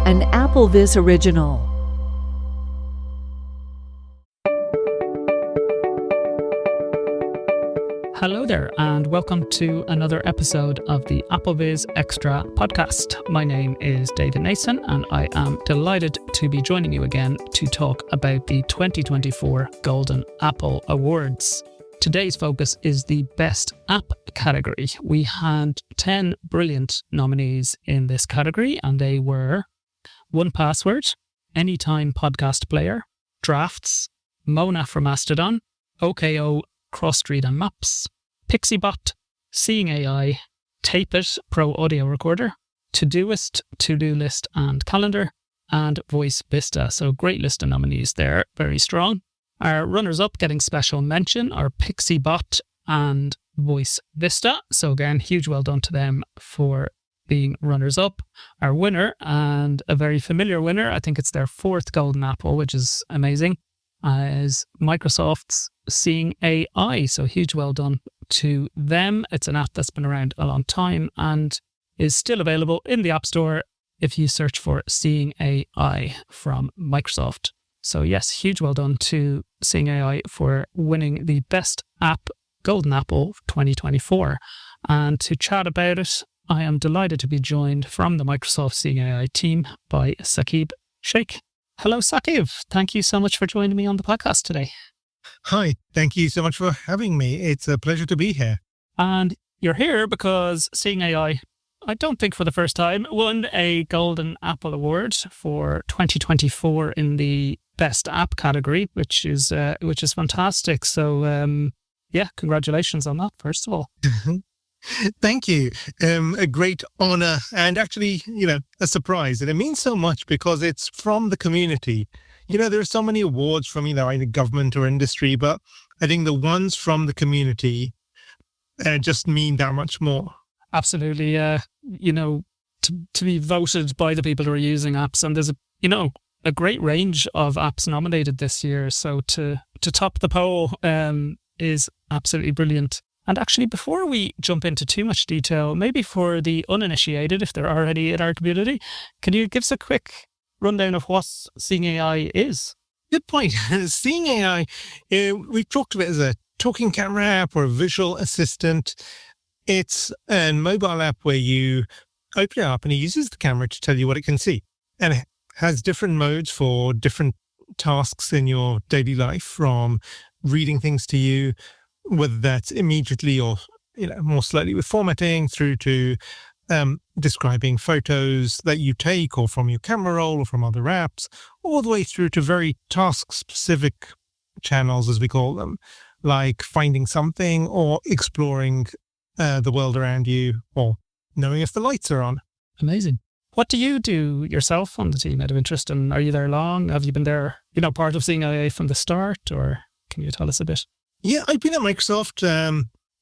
an AppleVis original. Hello there, and welcome to another episode of the AppleVis Extra Podcast. My name is David Nason, and I am delighted to be joining you again to talk about the 2024 Golden Apple Awards. Today's focus is the Best App category. We had 10 brilliant nominees in this category, and they were 1Password, Anytime Podcast Player, Drafts, Mona from Astadon, OKO, Cross-Street and Maps, PixieBot, Seeing AI, Tapit Pro Audio Recorder, Todoist, To-Do List and Calendar, and Voice Vista. So great list of nominees there, very strong. Our runners-up getting special mention are PixieBot and Voice Vista. So again, huge well done to them for being runners-up. Our winner, and a very familiar winner, I think it's their 4th Golden Apple, which is amazing, is Microsoft's Seeing AI. So huge well done to them. It's an app that's been around a long time and is still available in the App Store if you search for Seeing AI from Microsoft. So yes, huge well done to Seeing AI for winning the Best App Golden Apple 2024. And to chat about it, I am delighted to be joined from the Microsoft Seeing AI team by Saqib Shaikh. Hello, Saqib. Thank you so much for joining me on the podcast today. Hi, thank you so much for having me. It's a pleasure to be here. And you're here because Seeing AI, I don't think for the first time, won a Golden Apple Award for 2024 in the Best App category, which is fantastic. So, congratulations on that, first of all. Thank you. A great honor and actually, a surprise. And it means so much because it's from the community. There are so many awards from, either government or industry, but I think the ones from the community just mean that much more. Absolutely. To be voted by the people who are using apps. And there's a great range of apps nominated this year. So to top the poll is absolutely brilliant. And actually, before we jump into too much detail, maybe for the uninitiated, if there are any in our community, can you give us a quick rundown of what Seeing AI is? Good point. Seeing AI, we've talked about it as a talking camera app or a visual assistant. It's a mobile app where you open it up and it uses the camera to tell you what it can see. And it has different modes for different tasks in your daily life, from reading things to you, whether that's immediately or more slowly with formatting, through to describing photos that you take or from your camera roll or from other apps, all the way through to very task-specific channels, as we call them, like finding something or exploring the world around you, or knowing if the lights are on. Amazing. What do you do yourself on the team out of interest? And are you there long? Have you been there, part of Seeing AI from the start, or can you tell us a bit? Yeah, I've been at Microsoft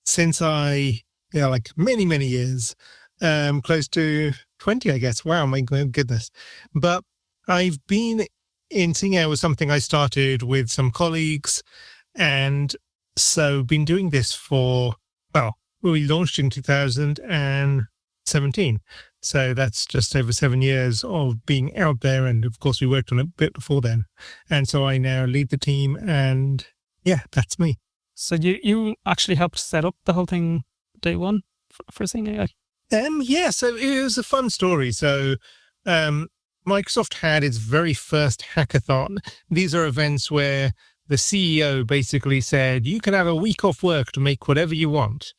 since many, many years, close to 20, I guess. Wow, my goodness. But I've been in Seeing AI was something I started with some colleagues. And so been doing this we launched in 2017. So that's just over 7 years of being out there. And of course, we worked on it a bit before then. And so I now lead the team, and yeah, that's me. So you actually helped set up the whole thing day one for Seeing AI? So it was a fun story. So Microsoft had its very first hackathon. These are events where the CEO basically said, you can have a week off work to make whatever you want.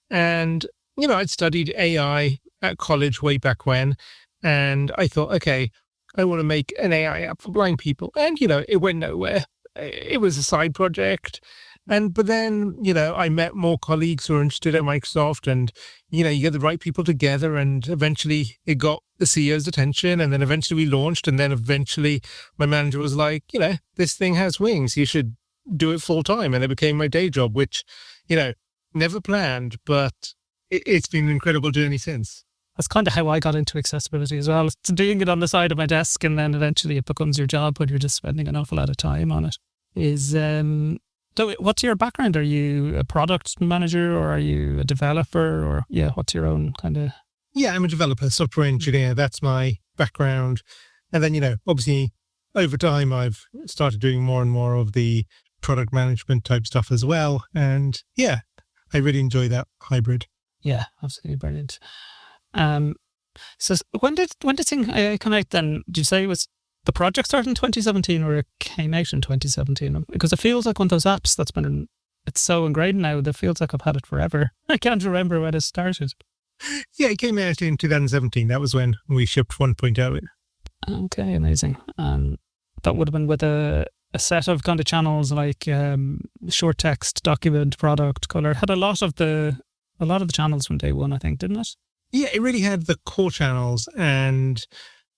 And, I'd studied AI at college way back when, and I thought, okay, I want to make an AI app for blind people. And, it went nowhere. It was a side project. But then, I met more colleagues who were interested at Microsoft, and, you get the right people together, and eventually it got the CEO's attention, and then eventually we launched, and then eventually my manager was like, this thing has wings, you should do it full time. And it became my day job, which, never planned, but it's been an incredible journey since. That's kind of how I got into accessibility as well. It's doing it on the side of my desk, and then eventually it becomes your job when you're just spending an awful lot of time on it. So what's your background? Are you a product manager, or are you a developer, or what's your own kind of... Yeah, I'm a developer, software engineer. That's my background. And then, obviously over time, I've started doing more and more of the product management type stuff as well. And yeah, I really enjoy that hybrid. Yeah, absolutely brilliant. So when did Sing AI come out then? Did you say it was the project started in 2017 or it came out in 2017? Because it feels like one of those apps it's so ingrained now that it feels like I've had it forever. I can't remember when it started. Yeah, it came out in 2017. That was when we shipped 1.0. Okay, amazing. That would have been with a set of kind of channels like short text, document, product, color. It had a lot of the channels from day one, I think, didn't it? Yeah, it really had the core channels, and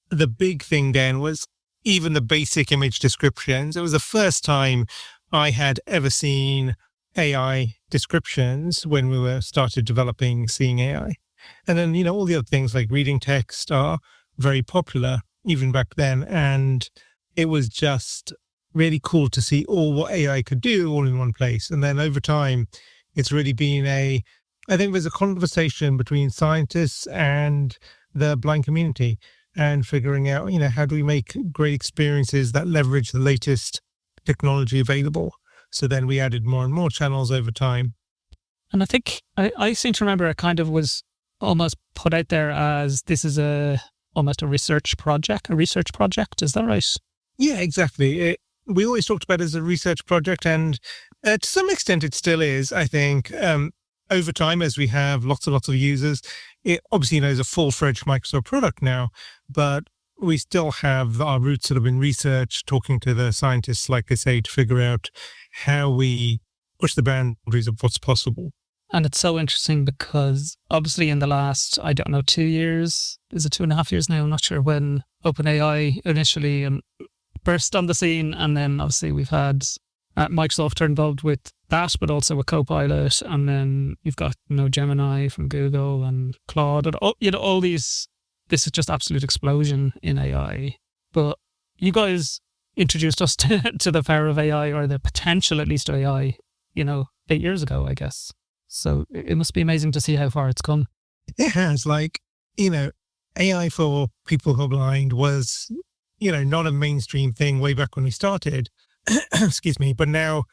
the big thing then was even the basic image descriptions. It was the first time I had ever seen AI descriptions when we started developing Seeing AI. And then, all the other things like reading text are very popular even back then. And it was just really cool to see all what AI could do all in one place. And then over time, it's really been I think there's a conversation between scientists and the blind community and figuring out, how do we make great experiences that leverage the latest technology available. So then we added more and more channels over time. And I think I seem to remember it kind of was almost put out there as this is almost a research project. Is that right? Yeah, exactly. We always talked about it as a research project, and to some extent it still is, I think. Over time, as we have lots and lots of users, it obviously is a full-fledged Microsoft product now, but we still have our roots sort of in research, talking to the scientists, like I say, to figure out how we push the boundaries of what's possible. And it's so interesting because obviously in the last, 2 years, is it 2.5 years now? I'm not sure when OpenAI initially burst on the scene. And then obviously we've had Microsoft are involved with that, but also with Copilot. And then you've got, Gemini from Google and Claude and all these. This is just absolute explosion in AI. But you guys introduced us to the power of AI, or the potential at least of AI, 8 years ago, I guess. So it must be amazing to see how far it's come. It has, AI for people who are blind was, not a mainstream thing way back when we started. Excuse me. But now,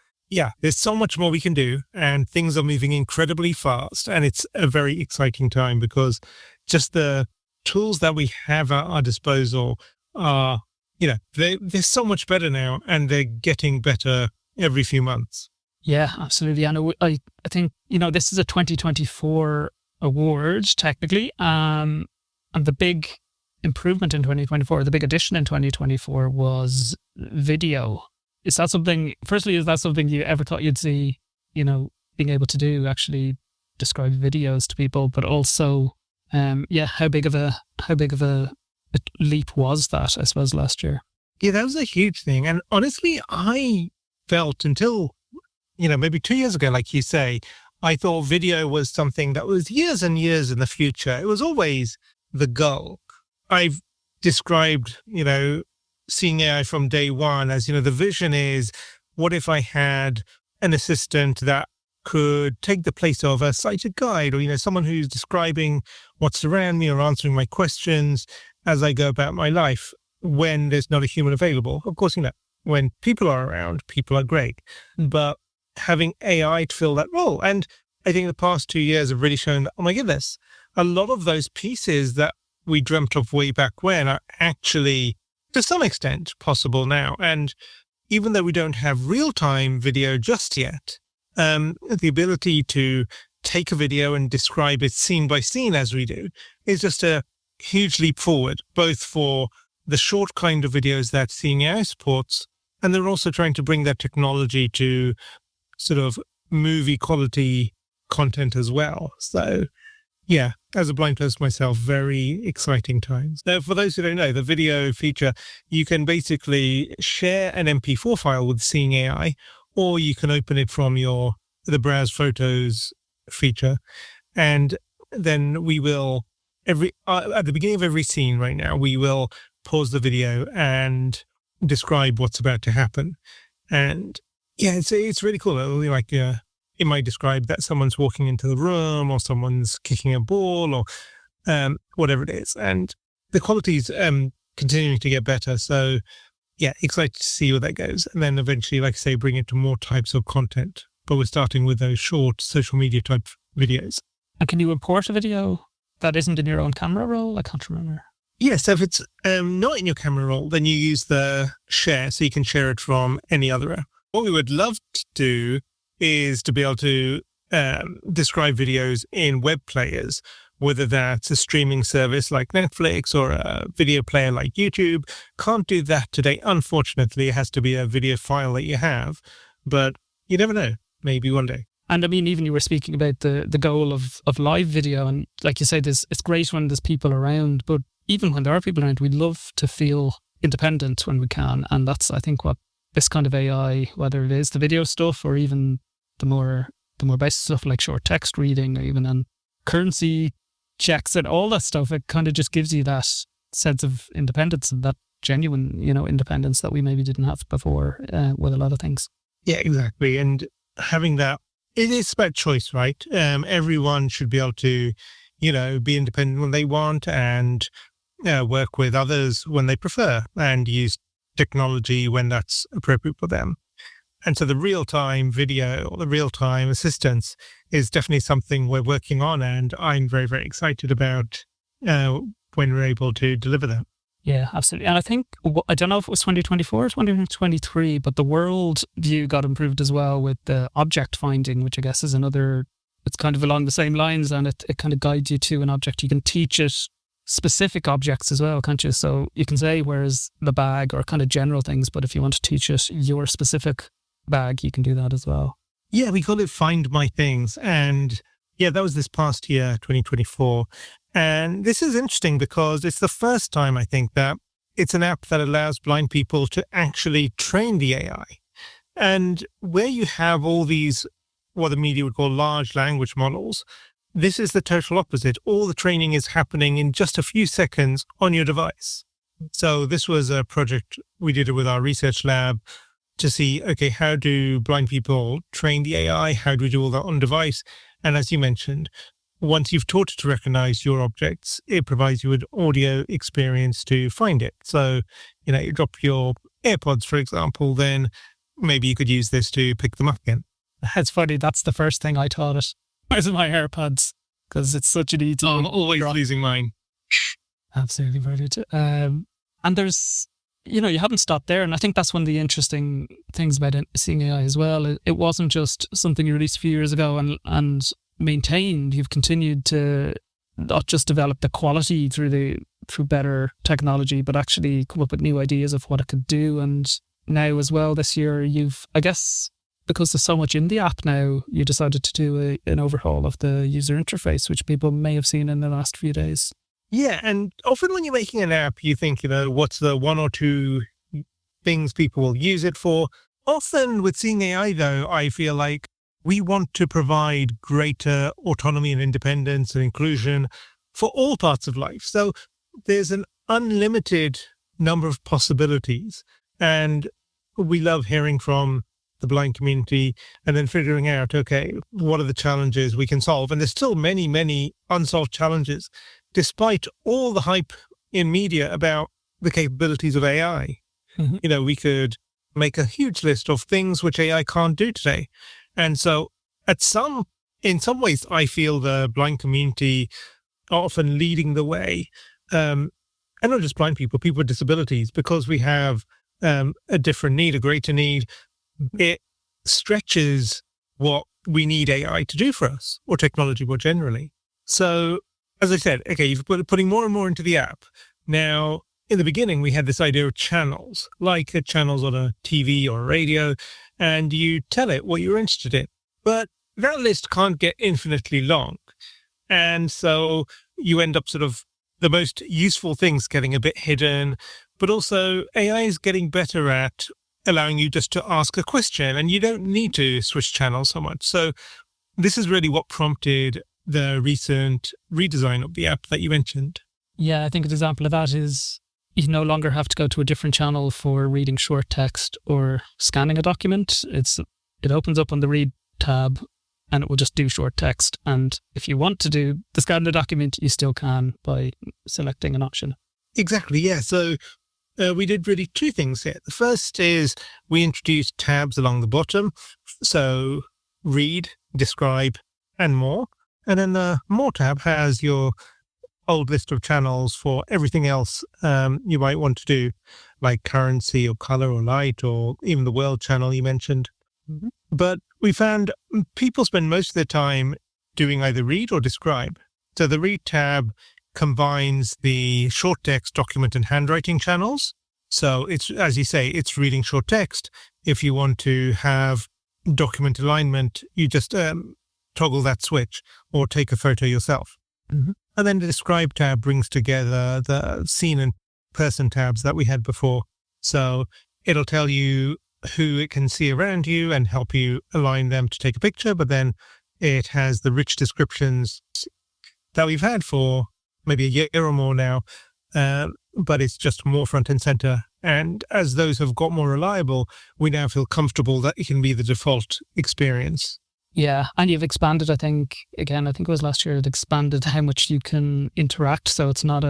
there's so much more we can do, and things are moving incredibly fast. And it's a very exciting time because just the tools that we have at our disposal are, they're so much better now, and they're getting better every few months. Yeah, absolutely. And I think, this is a 2024 award, technically. And the big improvement in 2024, the big addition in 2024 was video. Is that something you ever thought you'd see, being able to do, actually describe videos to people, but also, how big of a leap was that, I suppose, last year? Yeah, that was a huge thing. And honestly, I felt until, maybe 2 years ago, like you say, I thought video was something that was years and years in the future. It was always the goal. I've described, Seeing AI from day one as, the vision is, what if I had an assistant that could take the place of a sighted guide, or, someone who's describing what's around me or answering my questions as I go about my life when there's not a human available. Of course, when people are around, people are great, but having AI to fill that role. And I think the past 2 years have really shown that, oh my goodness, a lot of those pieces that we dreamt of way back when are actually, to some extent, possible now. And even though we don't have real-time video just yet, the ability to take a video and describe it scene by scene as we do is just a huge leap forward, both for the short kind of videos that Seeing AI supports, and they're also trying to bring that technology to sort of movie quality content as well. So yeah, as a blind person myself, very exciting times. Now, for those who don't know, the video feature, you can basically share an MP4 file with Seeing AI, or you can open it from the Browse Photos feature. And then we will, at the beginning of every scene right now, we will pause the video and describe what's about to happen. And yeah, it's really cool. It might describe that someone's walking into the room, or someone's kicking a ball, or whatever it is. And the quality's continuing to get better. So yeah, excited to see where that goes. And then eventually, like I say, bring it to more types of content. But we're starting with those short social media type videos. And can you import a video that isn't in your own camera roll? I can't remember. Yeah, so if it's not in your camera roll, then you use the share, so you can share it from any other app. What we would love to do is to be able to describe videos in web players, whether that's a streaming service like Netflix or a video player like YouTube. Can't do that today. Unfortunately, it has to be a video file that you have, but you never know. Maybe one day. And I mean, even you were speaking about the goal of live video, and like you said, it's great when there's people around, but even when there are people around, we love to feel independent when we can. And that's, I think, what this kind of AI, whether it is the video stuff or even the more basic stuff like short text reading, or even and currency checks and all that stuff, it kind of just gives you that sense of independence and that genuine, independence that we maybe didn't have before with a lot of things. Yeah, exactly. And having that, it is about choice, right? Everyone should be able to, be independent when they want and work with others when they prefer and use technology when that's appropriate for them. And so the real-time video or the real-time assistance is definitely something we're working on, and I'm very, very excited about when we're able to deliver that. Yeah, absolutely. And I think, I don't know if it was 2024 or 2023, but the world view got improved as well with the object finding, which I guess is another, it's kind of along the same lines, and it kind of guides you to an object. You can teach it specific objects as well, can't you? So you can say, where's the bag, or kind of general things, but if you want to teach it your specific bag, you can do that as well. Yeah, we call it Find My Things. And yeah, that was this past year, 2024. And this is interesting because it's the first time, I think, that it's an app that allows blind people to actually train the AI. And where you have all these, what the media would call large language models, this is the total opposite. All the training is happening in just a few seconds on your device. So this was a project we did with our research lab to see, okay, how do blind people train the AI? How do we do all that on device? And as you mentioned, once you've taught it to recognize your objects, it provides you with audio experience to find it. So, you drop your AirPods, for example, then maybe you could use this to pick them up again. It's funny, that's the first thing I taught it. Where's my AirPods? Because it's such an easy... Oh, I'm always losing mine. Absolutely brilliant. And there's, you haven't stopped there. And I think that's one of the interesting things about Seeing AI as well. It wasn't just something you released a few years ago and maintained. You've continued to not just develop the quality through better technology, but actually come up with new ideas of what it could do. And now as well this year, you've, I guess, because there's so much in the app now, you decided to do an overhaul of the user interface, which people may have seen in the last few days. Yeah, and often when you're making an app, you think, what's the one or two things people will use it for? Often with Seeing AI, though, I feel like we want to provide greater autonomy and independence and inclusion for all parts of life. So there's an unlimited number of possibilities. And we love hearing from the blind community and then figuring out, okay, what are the challenges we can solve? And there's still many, many unsolved challenges, despite all the hype in media about the capabilities of AI. Mm-hmm. We could make a huge list of things which AI can't do today. And so in some ways, I feel the blind community are often leading the way. And not just blind people with disabilities, because we have a different need, a greater need. It stretches what we need AI to do for us, or technology more generally. So, as I said, okay, you've putting more and more into the app. Now, in the beginning, we had this idea of channels, like channels on a TV or a radio, and you tell it what you're interested in. But that list can't get infinitely long. And so you end up sort of the most useful things getting a bit hidden, but also AI is getting better at allowing you just to ask a question, and you don't need to switch channels so much. So this is really what prompted the recent redesign of the app that you mentioned. Yeah, I think an example of that is you no longer have to go to a different channel for reading short text or scanning a document. It opens up on the read tab and it will just do short text. And if you want to do the scan the document, you still can by selecting an option. Exactly, yeah. So we did really two things here. The first is we introduced tabs along the bottom. So read, describe, and more. And then the more tab has your old list of channels for everything else you might want to do, like currency or color or light, or even the world channel you mentioned. Mm-hmm. But we found people spend most of their time doing either read or describe. So the read tab combines the short text, document, and handwriting channels. So it's, as you say, it's reading short text. If you want to have document alignment, you just toggle that switch or take a photo yourself. Mm-hmm. And then the describe tab brings together the scene and person tabs that we had before. So it'll tell you who it can see around you and help you align them to take a picture. But then it has the rich descriptions that we've had for maybe a year or more now, but it's just more front and center. And as those have got more reliable, we now feel comfortable that it can be the default experience. Yeah, and you've expanded, I think it was last year, it expanded how much you can interact. So it's not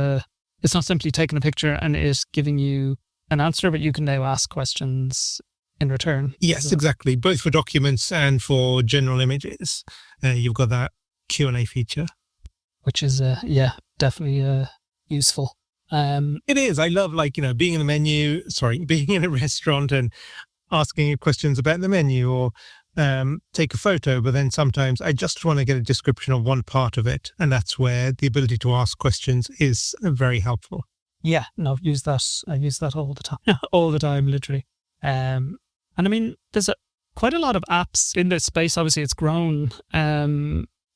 simply taking a picture and it's giving you an answer, but you can now ask questions in return. Yes, exactly. Both for documents and for general images. You've got that Q&A feature. Which is, definitely useful. It is. I love, being in being in a restaurant and asking questions about the menu, or take a photo, but then sometimes I just want to get a description of one part of it. And that's where the ability to ask questions is very helpful. Yeah, no, I use that all the time, all the time, literally. And I mean, there's quite a lot of apps in this space. Obviously, it's grown.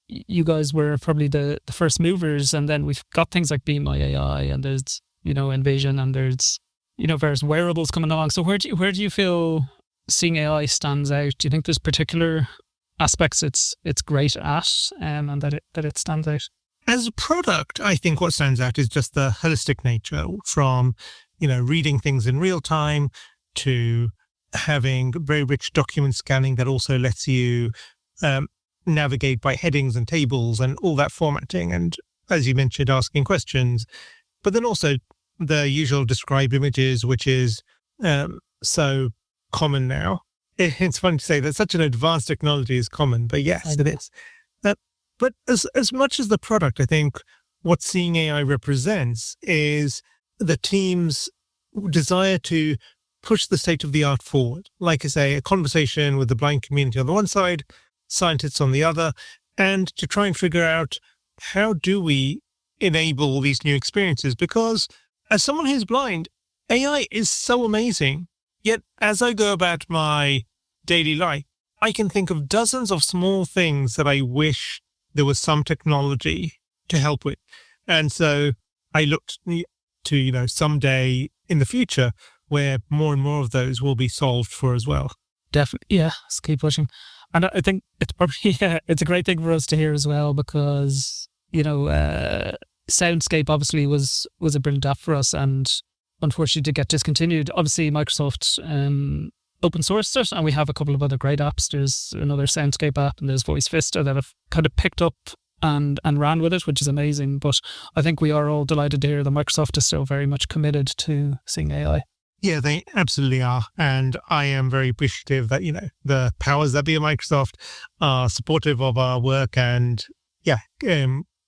You guys were probably the first movers, and then we've got things like Be My AI, and there's, Envision, and there's, various wearables coming along. So where do you feel Seeing AI stands out? Do you think there's particular aspects it's great at, and that it stands out? As a product, I think what stands out is just the holistic nature, from, reading things in real time to having very rich document scanning that also lets you navigate by headings and tables and all that formatting. And as you mentioned, asking questions, but then also the usual describe images, which is so common now. It's funny to say that such an advanced technology is common, but yes, it is. But as much as the product, I think what Seeing AI represents is the team's desire to push the state of the art forward. Like I say, a conversation with the blind community on the one side, scientists on the other, and to try and figure out how do we enable these new experiences? Because as someone who's blind, AI is so amazing. Yet as I go about my daily life, I can think of dozens of small things that I wish there was some technology to help with. And so I looked to, someday in the future where more and more of those will be solved for as well. Definitely. Yeah. Let's keep pushing. And I think it's probably, it's a great thing for us to hear as well, because, Soundscape obviously was a brilliant app for us, and unfortunately did get discontinued. Obviously Microsoft open sourced it, and we have a couple of other great apps. There's another Soundscape app, and there's Voice Vista that have kind of picked up and ran with it, which is amazing. But I think we are all delighted to hear that Microsoft is still very much committed to Seeing AI. Yeah, they absolutely are. And I am very appreciative that, the powers that be at Microsoft are supportive of our work, and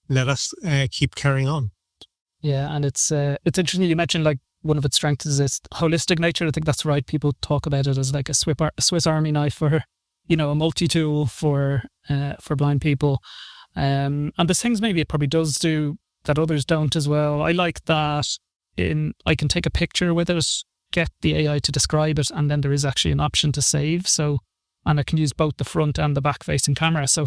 let us keep carrying on. Yeah, and it's interesting you mentioned like one of its strengths is its holistic nature. I think that's right. People talk about it as like a Swiss Army knife for, a multi-tool for blind people. And there's things maybe it probably does do that others don't as well. I like that I can take a picture with it, get the AI to describe it, and then there is actually an option to save. So, and I can use both the front and the back facing camera. So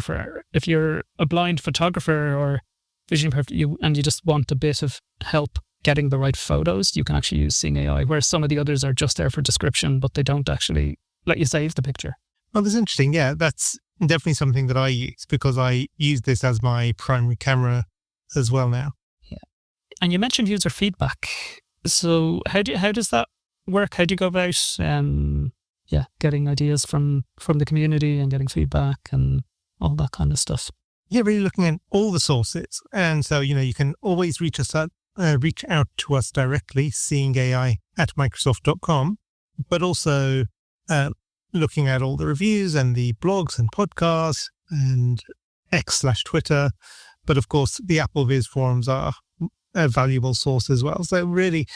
if you're a blind photographer or vision impaired, and you just want a bit of help getting the right photos, you can actually use Seeing AI, whereas some of the others are just there for description, but they don't actually let you save the picture. Well, that's interesting. Yeah, that's definitely something that I use, because I use this as my primary camera as well now. Yeah. And you mentioned user feedback. So how does that work? How do you go about getting ideas from the community and getting feedback and all that kind of stuff? Yeah, really looking at all the sources. And so, you can always reach us at reach out to us directly, seeingai@microsoft.com, but also looking at all the reviews and the blogs and podcasts and X/Twitter. But of course, the AppleVis forums are a valuable source as well. So really,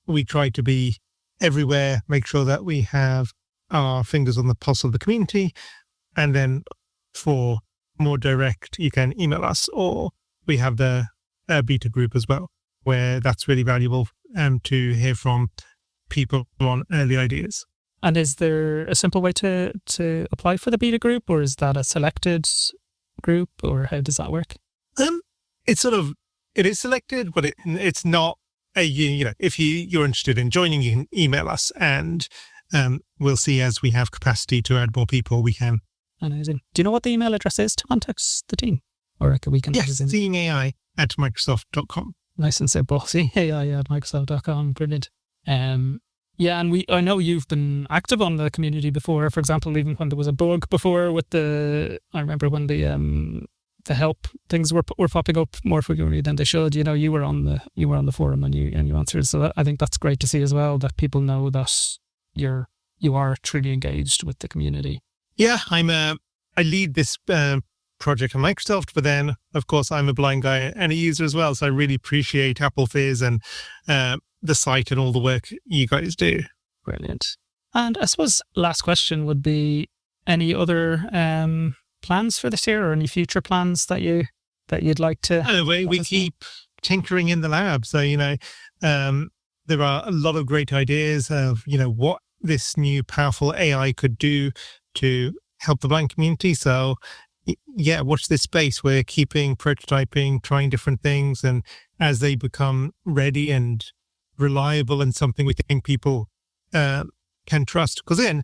we try to be everywhere, make sure that we have our fingers on the pulse of the community. And then for more direct, you can email us, or we have the beta group as well, where that's really valuable to hear from people on early ideas. And is there a simple way to apply for the beta group, or is that a selected group, or how does that work? It is selected, but it's not if you're interested in joining, you can email us, and we'll see as we have capacity to add more people, we can. Amazing. Do you know what the email address is to contact the team? Or we can yes, seeingai@microsoft.com. Nice and simple. seeingai@microsoft.com. Brilliant. Yeah, and I know you've been active on the community before. For example, even when there was a bug before I remember when the help things were popping up more frequently than they should. You were on the forum and you answered. So I think that's great to see as well, that people know that you are truly engaged with the community. Yeah, I lead this project on Microsoft, but then of course I'm a blind guy and a user as well. So I really appreciate AppleVis and the site and all the work you guys do. Brilliant. And I suppose last question would be, any other plans for this year, or any future plans that you'd like to? We keep tinkering in the lab. So, there are a lot of great ideas of, what this new powerful AI could do to help the blind community. So yeah, watch this space. We're keeping prototyping, trying different things. And as they become ready and reliable and something we think people can trust, because then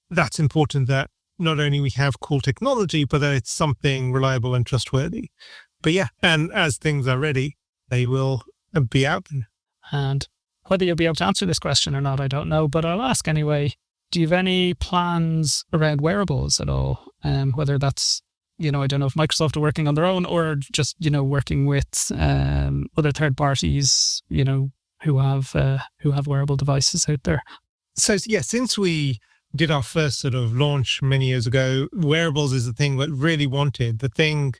that's important, that not only we have cool technology, but that it's something reliable and trustworthy. But yeah, and as things are ready, they will be out. And whether you'll be able to answer this question or not, I don't know, but I'll ask anyway. Do you have any plans around wearables at all? Whether that's, I don't know if Microsoft are working on their own, or just, working with other third parties, who have wearable devices out there. So yeah, since we did our first sort of launch many years ago, wearables is the thing that really wanted. The thing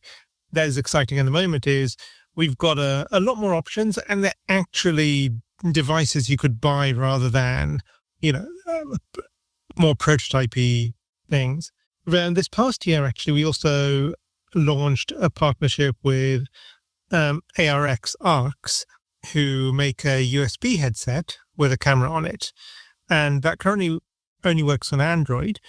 that is exciting at the moment is we've got a lot more options, and they're actually devices you could buy rather than, more prototypey things. And this past year, actually, we also launched a partnership with ARX Arcs, who make a USB headset with a camera on it. And that currently only works on Android,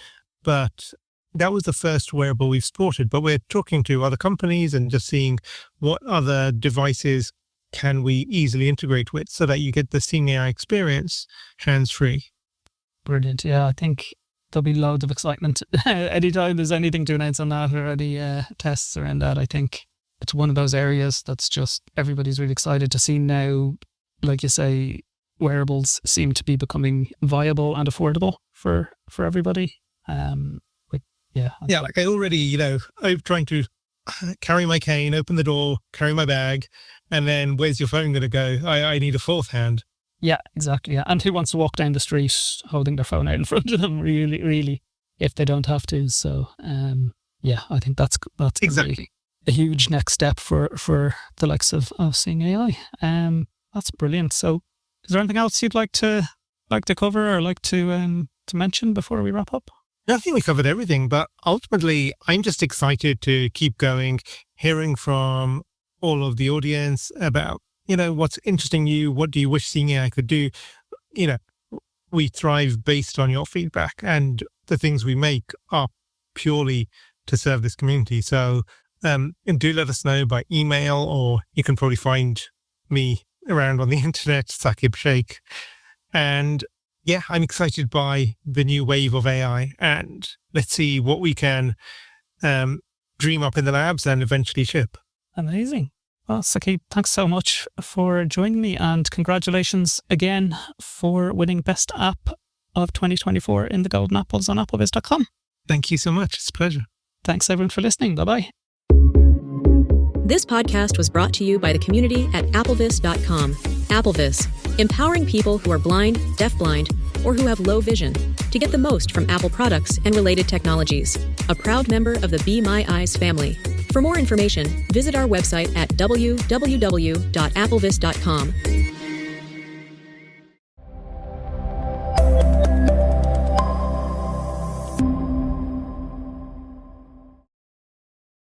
but that was the first wearable we've sported. But we're talking to other companies and just seeing what other devices can we easily integrate with, so that you get the Seeing AI experience hands-free. Brilliant. Yeah, I think there'll be loads of excitement anytime there's anything to announce on that, or any tests around that. I think it's one of those areas that's just everybody's really excited to see now. Like you say, wearables seem to be becoming viable and affordable for everybody. Like I already, I'm trying to carry my cane, open the door, carry my bag, and then where's your phone going to go? I need a fourth hand. Yeah, exactly. Yeah. And who wants to walk down the street holding their phone out in front of them, really, if they don't have to? So, I think that's exactly a huge next step for the likes of Seeing AI. That's brilliant. So, is there anything else you'd like to cover or like to mention before we wrap up? I think we covered everything, but ultimately, I'm just excited to keep going, hearing from all of the audience about, what's interesting you, what do you wish Seeing AI could do? We thrive based on your feedback, and the things we make are purely to serve this community. So do let us know by email, or you can probably find me around on the internet, Saqib Shaikh. And yeah, I'm excited by the new wave of AI, and let's see what we can dream up in the labs and eventually ship. Amazing. Well, Saqib, thanks so much for joining me, and congratulations again for winning Best App of 2024 in the Golden Apples on AppleVis.com. Thank you so much. It's a pleasure. Thanks everyone for listening. Bye-bye. This podcast was brought to you by the community at AppleVis.com. AppleVis, empowering people who are blind, deafblind, or who have low vision to get the most from Apple products and related technologies. A proud member of the Be My Eyes family. For more information, visit our website at www.applevis.com.